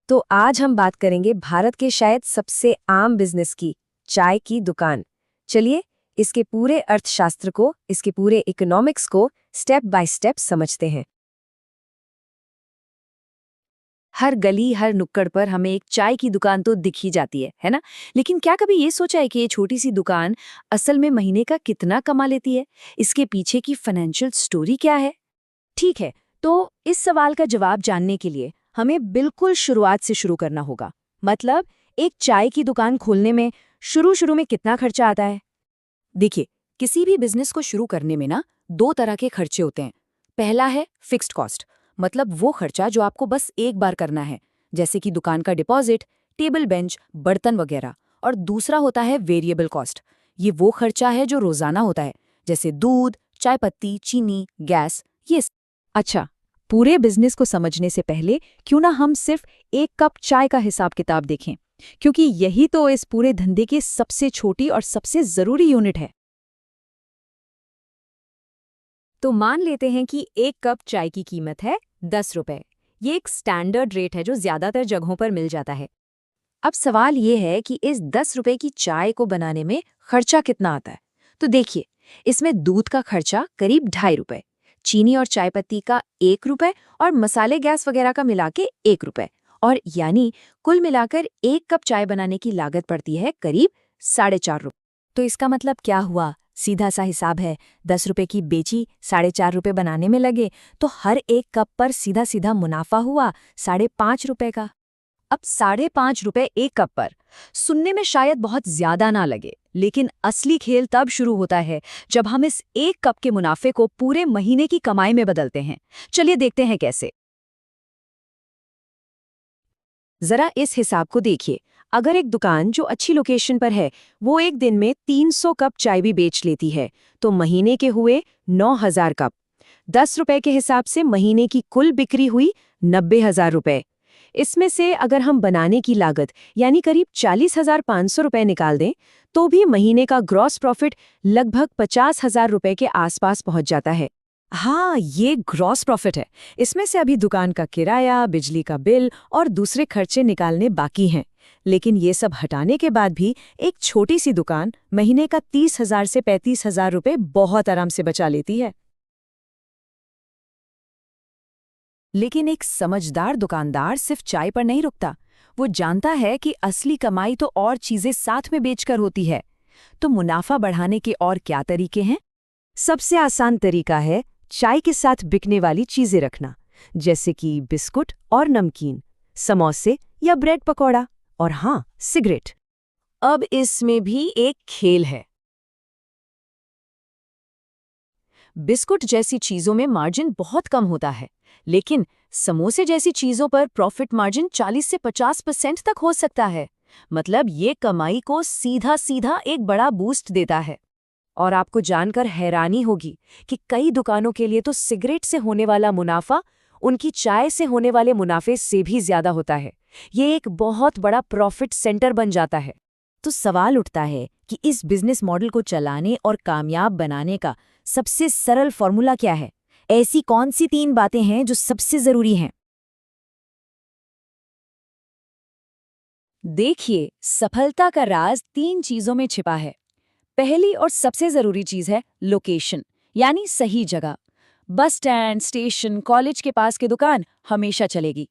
तो आज हम बात करेंगे भारत के शायद सबसे आम बिजनेस की, चाय की दुकान। चलिए इसके पूरे अर्थशास्त्र को, इसके पूरे इकोनॉमिक्स को स्टेप बाय स्टेप समझते हैं। हर गली, हर नुक्कड़ पर हमें एक चाय की दुकान तो दिख ही जाती है ना? लेकिन क्या कभी ये सोचा है कि ये छोटी सी दुकान असल में महीने का कितना कमा लेती है? इसके पीछे की फाइनेंशियल स्टोरी क्या है? ठीक है, तो इस सवाल का जवाब जानने के लिए हमें बिल्कुल शुरुआत से शुरू करना होगा। मतलब एक चाय की दुकान खोलने में शुरू में कितना खर्चा आता है? देखिए, किसी भी बिजनेस को शुरू करने में ना दो तरह के खर्चे होते हैं। पहला है फिक्स्ड कॉस्ट, मतलब वो खर्चा जो आपको बस एक बार करना है, जैसे कि दुकान का डिपॉजिट, टेबल बेंच, बर्तन वगैरह। और दूसरा होता है वेरिएबल कॉस्ट। ये वो खर्चा है जो रोजाना होता है, जैसे दूध, चाय पत्ती, चीनी, गैस, ये। अच्छा, पूरे बिजनेस को समझने से पहले क्यों ना हम सिर्फ एक कप चाय का हिसाब किताब देखें, क्योंकि यही तो इस पूरे धंधे की सबसे छोटी और सबसे जरूरी यूनिट है। तो मान लेते हैं कि एक कप चाय की कीमत है 10 रुपए। ये एक स्टैंडर्ड रेट है जो ज्यादातर जगहों पर मिल जाता है। अब सवाल ये है कि इस 10 रुपए की चाय को बनाने में खर्चा कितना आता है। तो देखिए, इसमें दूध का खर्चा करीब 2.5 रुपए, चीनी और चाय पत्ती का 1 रुपए और मसाले गैस वगैरह का मिला के 1 रुपए। और यानी कुल मिलाकर एक कप चाय बनाने की लागत पड़ती है करीब 4.5 रुपए। तो इसका मतलब क्या हुआ? सीधा सा हिसाब है, 10 रुपए की बेची, 4.5 रुपए बनाने में लगे, तो हर एक कप पर सीधा सीधा मुनाफा हुआ 5.5 रुपए का। अब 5.5 रुपए एक कप पर सुनने में शायद बहुत ज्यादा ना लगे, लेकिन असली खेल तब शुरू होता है जब हम इस एक कप के मुनाफे को पूरे महीने की कमाई में बदलते हैं। चलिए देखते हैं कैसे। जरा इस हिसाब को देखिए। अगर एक दुकान जो अच्छी लोकेशन पर है वो एक दिन में 300 कप चाय भी बेच लेती है, तो महीने के हुए 9,000 कप। 10 रुपए के हिसाब से महीने की कुल बिक्री हुई 90,000 रुपए। इसमें से अगर हम बनाने की लागत यानी करीब 40,500 रुपए निकाल दें, तो भी महीने का ग्रॉस प्रॉफिट लगभग 50,000 रुपए के आसपास पहुंच जाता है। हाँ, ये ग्रॉस प्रॉफिट है। इसमें से अभी दुकान का किराया, बिजली का बिल और दूसरे खर्चे निकालने बाकी हैं। लेकिन ये सब हटाने के बाद भी एक छोटी सी दुकान महीने का 30,000 से 35,000 रुपए बहुत आराम से बचा लेती है। लेकिन एक समझदार दुकानदार सिर्फ चाय पर नहीं रुकता। वो जानता है कि असली कमाई तो और चीजें साथ में बेचकर होती है। तो मुनाफा बढ़ाने के और क्या तरीके हैं? सबसे आसान तरीका है चाय के साथ बिकने वाली चीजें रखना, जैसे कि बिस्कुट और नमकीन, समोसे या ब्रेड पकौड़ा, और हाँ, सिगरेट। अब इसमें भी एक खेल है। बिस्कुट जैसी चीजों में मार्जिन बहुत कम होता है, लेकिन समोसे जैसी चीजों पर प्रॉफिट मार्जिन 40 से 50% तक हो सकता है। मतलब ये कमाई को सीधा सीधा एक बड़ा बूस्ट देता है। और आपको जानकर हैरानी होगी कि कई दुकानों के लिए तो सिगरेट से होने वाला मुनाफा उनकी चाय से होने वाले मुनाफे से भी ज्यादा होता है। ये एक बहुत बड़ा प्रॉफिट सेंटर बन जाता है। तो सवाल उठता है कि इस बिजनेस मॉडल को चलाने और कामयाब बनाने का सबसे सरल फॉर्मूला क्या है? ऐसी कौन सी 3 बातें हैं जो सबसे जरूरी हैं? देखिए, सफलता का राज 3 चीजों में छिपा है। पहली और सबसे जरूरी चीज है लोकेशन, यानी सही जगह। बस स्टैंड, स्टेशन, कॉलेज के पास की दुकान हमेशा चलेगी।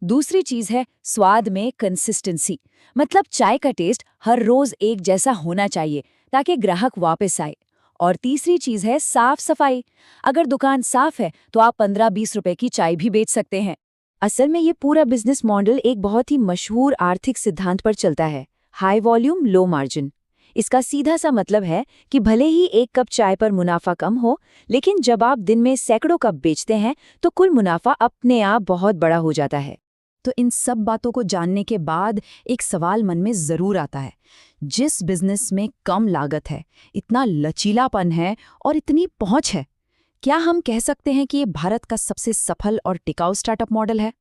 दूसरी चीज है स्वाद में कंसिस्टेंसी, मतलब चाय का टेस्ट हर रोज एक जैसा होना चाहिए ताकि ग्राहक वापस आए। और तीसरी चीज है साफ सफाई। अगर दुकान साफ है तो आप 15-20 रुपए की चाय भी बेच सकते हैं। असल में ये पूरा बिजनेस मॉडल एक बहुत ही मशहूर आर्थिक सिद्धांत पर चलता है, हाई वॉल्यूम लो मार्जिन। इसका सीधा सा मतलब है कि भले ही एक कप चाय पर मुनाफा कम हो, लेकिन जब आप दिन में सैकड़ों कप बेचते हैं तो कुल मुनाफा अपने आप बहुत बड़ा हो जाता है। तो इन सब बातों को जानने के बाद एक सवाल मन में जरूर आता है। जिस बिजनेस में कम लागत है, इतना लचीलापन है और इतनी पहुंच है, क्या हम कह सकते हैं कि ये भारत का सबसे सफल और टिकाऊ स्टार्टअप मॉडल है?